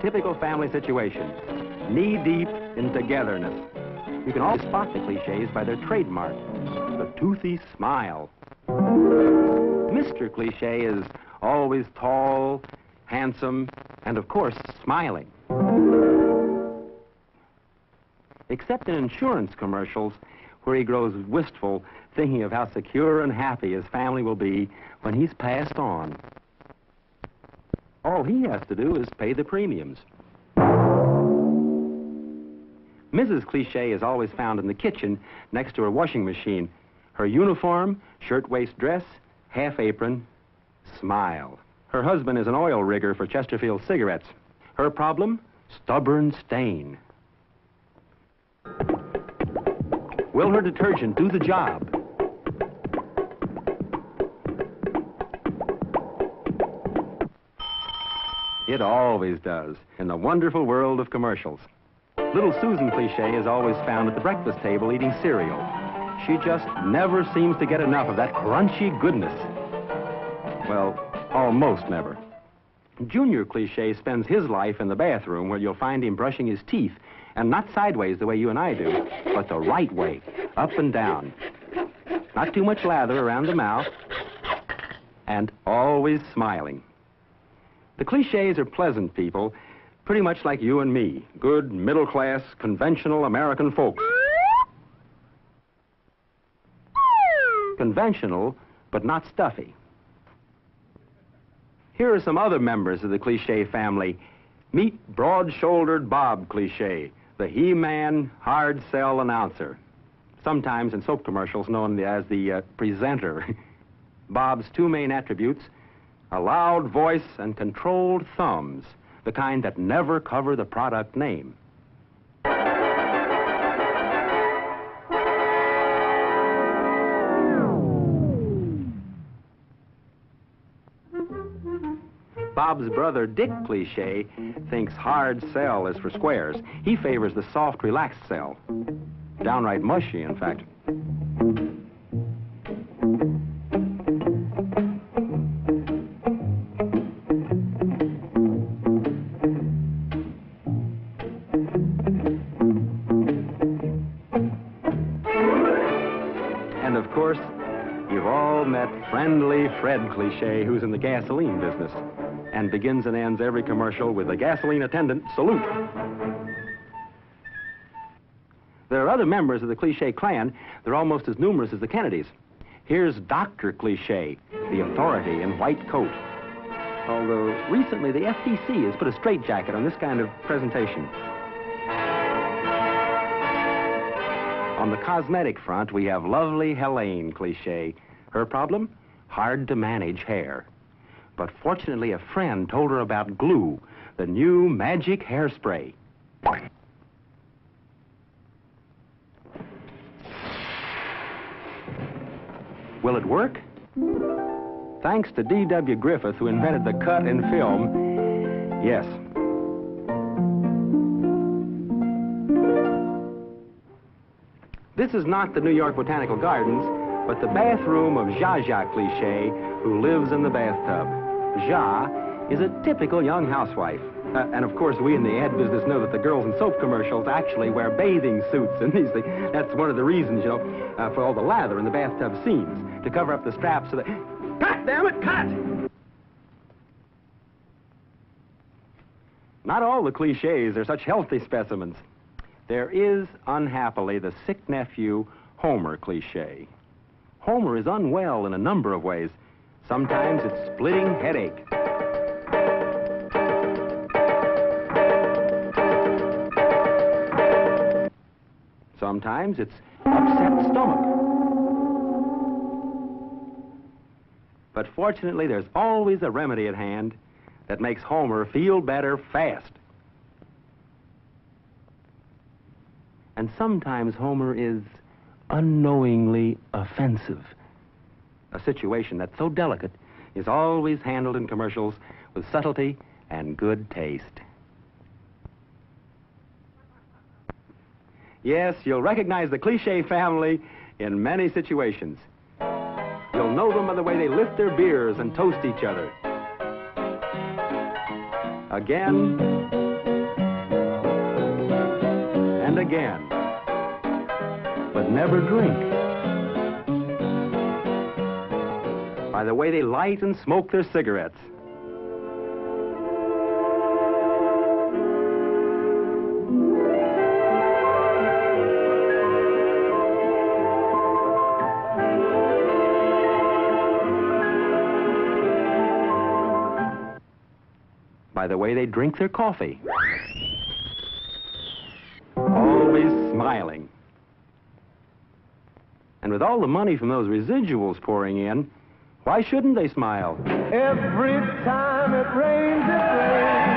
typical family situation, knee-deep in togetherness. You can always spot the cliches by their trademark, the toothy smile. Mr. Cliche is always tall, handsome, and of course, smiling. Except in insurance commercials, where he grows wistful, thinking of how secure and happy his family will be when he's passed on. All he has to do is pay the premiums. Mrs. Cliche is always found in the kitchen next to her washing machine. Her uniform, shirt-waist dress, half apron, smile. Her husband is an oil rigger for Chesterfield cigarettes. Her problem? Stubborn stain. Will her detergent do the job? It always does, in the wonderful world of commercials. Little Susan Cliche is always found at the breakfast table eating cereal. She just never seems to get enough of that crunchy goodness. Well, almost never. Junior Cliche spends his life in the bathroom, where you'll find him brushing his teeth, and not sideways the way you and I do, but the right way, up and down. Not too much lather around the mouth, and always smiling. The Cliches are pleasant people, pretty much like you and me, good, middle-class, conventional American folks. Conventional, but not stuffy. Here are some other members of the Cliche family. Meet broad-shouldered Bob Cliche, the He-Man hard-sell announcer, sometimes in soap commercials known as the presenter. Bob's two main attributes: a loud voice and controlled thumbs, the kind that never cover the product name. Bob's brother, Dick Cliche, thinks hard sell is for squares. He favors the soft, relaxed sell. Downright mushy, in fact. And of course, you've all met friendly Fred Cliche, who's in the gasoline business, and begins and ends every commercial with a gasoline attendant salute. There are other members of the Cliche clan. They're almost as numerous as the Kennedys. Here's Dr. Cliche, the authority in white coat. Although recently the FTC has put a straitjacket on this kind of presentation. On the cosmetic front, we have lovely Helene Cliche. Her problem? Hard to manage hair. But fortunately, a friend told her about glue, the new magic hairspray. Will it work? Thanks to D.W. Griffith, who invented the cut in film, yes. This is not the New York Botanical Gardens, but the bathroom of Zsa Zsa Cliche, who lives in the bathtub. Zsa is a typical young housewife. And of course, we in the ad business know that the girls in soap commercials actually wear bathing suits and these things. That's one of the reasons, you know, for all the lather in the bathtub scenes, to cover up the straps so that... Cut, damn it, cut! Not all the Cliches are such healthy specimens. There is, unhappily, the sick nephew, Homer Cliche. Homer is unwell in a number of ways. Sometimes it's splitting headache. Sometimes it's upset stomach. But fortunately, there's always a remedy at hand that makes Homer feel better fast. And sometimes Homer is unknowingly offensive. A situation that's so delicate is always handled in commercials with subtlety and good taste. Yes, you'll recognize the Cliche family in many situations. You'll know them by the way they lift their beers and toast each other. Again and again. But never drink. By the way they light and smoke their cigarettes. By the way they drink their coffee. Always smiling. And with all the money from those residuals pouring in, why shouldn't they smile? Every time it rains, it rains.